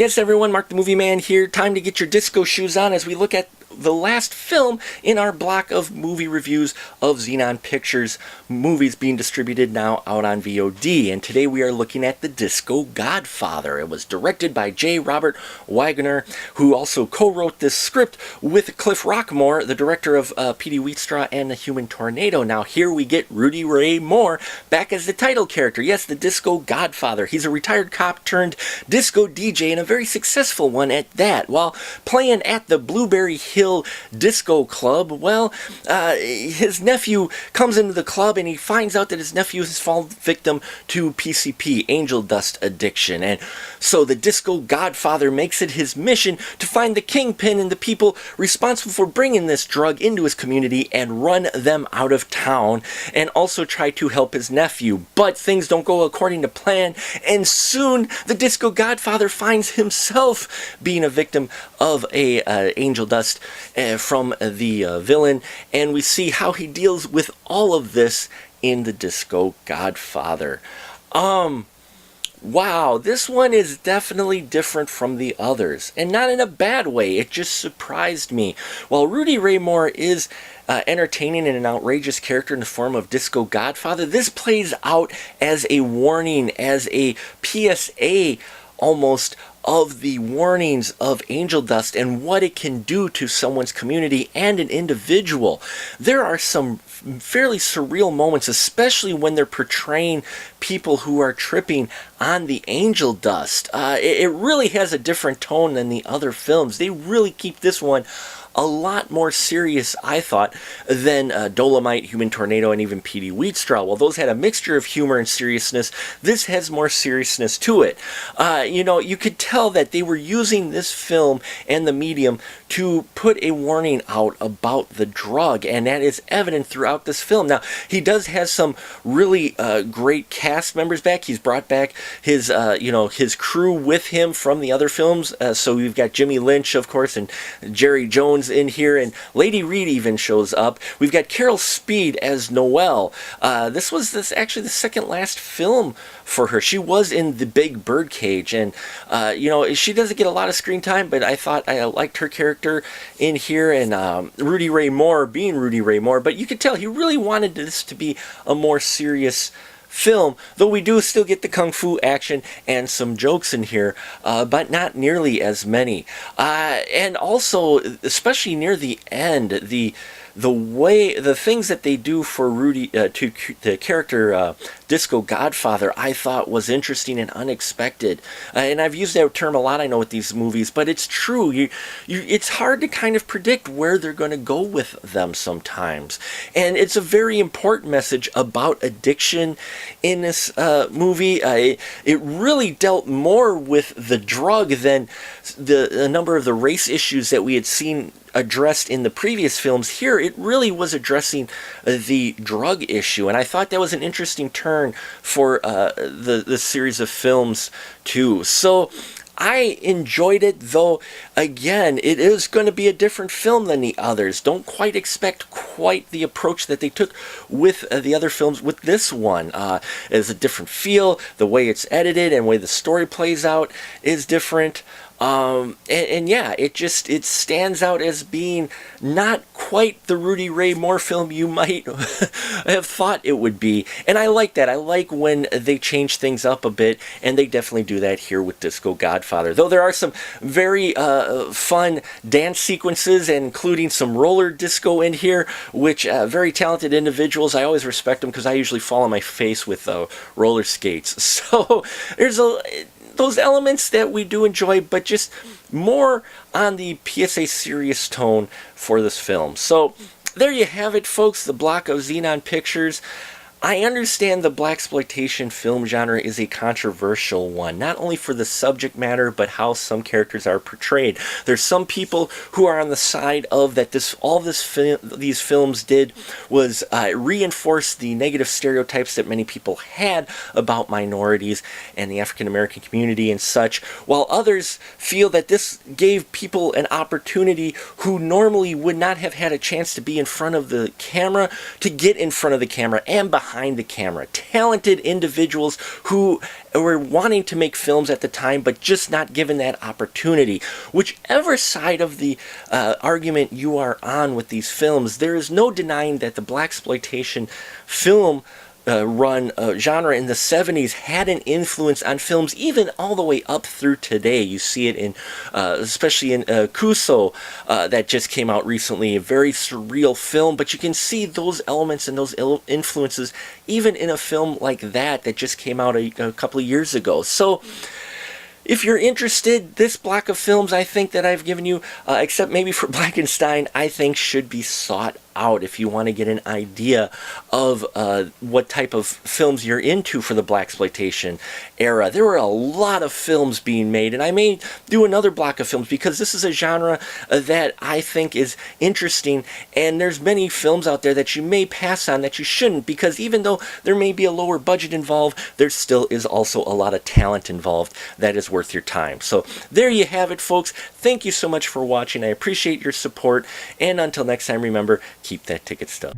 Yes, everyone, Mark the Movie Man here. Time to get your disco shoes on as we look at the last film in our block of movie reviews of Xenon Pictures movies being distributed now out on VOD. And today we are looking at The Disco Godfather. It was directed by J. Robert Wagner, who also co-wrote this script with Cliff Rockmore, the director of P.D. Wheatstraw and The Human Tornado. Now here we get Rudy Ray Moore back as the title character. Yes, the Disco Godfather. He's a retired cop turned disco DJ, and a very successful one at that. While playing at the Blueberry Hill Disco Club, well, his nephew comes into the club and he finds out that his nephew has fallen victim to PCP, angel dust addiction. And so the Disco Godfather makes it his mission to find the kingpin and the people responsible for bringing this drug into his community and run them out of town, and also try to help his nephew. But things don't go according to plan, and soon the Disco Godfather finds himself being a victim of a angel dust from the villain, and we see how he deals with all of this in The Disco Godfather. Wow, this one is definitely different from the others, and not in a bad way. It just surprised me. While Rudy Ray Moore is entertaining and an outrageous character in the form of Disco Godfather, this plays out as a warning, as a PSA almost, of the warnings of angel dust and what it can do to someone's community and an individual. There are some fairly surreal moments, especially when they're portraying people who are tripping on the angel dust. It really has a different tone than the other films. They really keep this one a lot more serious, I thought, than Dolomite, Human Tornado, and even P.D. Wheatstraw. While those had a mixture of humor and seriousness, this has more seriousness to it. You could tell that they were using this film and the medium to put a warning out about the drug, and that is evident throughout this film. Now, he does have some really great cast members back. He's brought back his crew with him from the other films. So we've got Jimmy Lynch, of course, and Jerry Jones in here, and Lady Reed even shows up. We've got Carol Speed as Noelle. This was actually the second last film for her. She was in The Big Birdcage, and she doesn't get a lot of screen time, but I thought I liked her character in here, and Rudy Ray Moore being Rudy Ray Moore, but you could tell he really wanted this to be a more serious film, though we do still get the kung fu action and some jokes in here, but not nearly as many. And also, especially near the end, the things that they do for Rudy to the character Disco Godfather, I thought was interesting and unexpected. And I've used that term a lot, I know, with these movies, but it's true. It's hard to kind of predict where they're going to go with them sometimes. And it's a very important message about addiction in this movie. It really dealt more with the drug than a number of the race issues that we had seen addressed in the previous films. Here it really was addressing the drug issue, and I thought that was an interesting turn for the series of films too. So I enjoyed it, though again, it is going to be a different film than the others. Don't quite expect quite the approach that they took with the other films. With this one, it's a different feel. The way it's edited and the way the story plays out is different. And yeah, it stands out as being not quite the Rudy Ray Moore film you might have thought it would be. And I like that. I like when they change things up a bit, and they definitely do that here with Disco Godfather. Though there are some very fun dance sequences, including some roller disco in here, which very talented individuals. I always respect them because I usually fall on my face with roller skates. So there's those elements that we do enjoy, but just more on the PSA serious tone for this film. So there you have it, folks, the block of Xenon Pictures. I understand the blaxploitation film genre is a controversial one, not only for the subject matter, but how some characters are portrayed. There's some people who are on the side of that these films did was reinforce the negative stereotypes that many people had about minorities and the African American community and such, while others feel that this gave people an opportunity who normally would not have had a chance to be in front of the camera to get in front of the camera and behind behind the camera, talented individuals who were wanting to make films at the time but just not given that opportunity. Whichever side of the argument you are on with these films, there is no denying that the blaxploitation film genre in the 70s had an influence on films even all the way up through today. You see it in, especially in Kuso, that just came out recently, a very surreal film, but you can see those elements and those influences even in a film like that just came out a couple of years ago. So if you're interested, this block of films I think that I've given you, except maybe for Blackenstein, I think should be sought out if you want to get an idea of what type of films you're into for the blaxploitation era. There were a lot of films being made, and I may do another block of films because this is a genre that I think is interesting, and there's many films out there that you may pass on that you shouldn't, because even though there may be a lower budget involved, there still is also a lot of talent involved that is worth your time. So there you have it, folks. Thank you so much for watching. I appreciate your support, and until next time, remember, keep that ticket stub.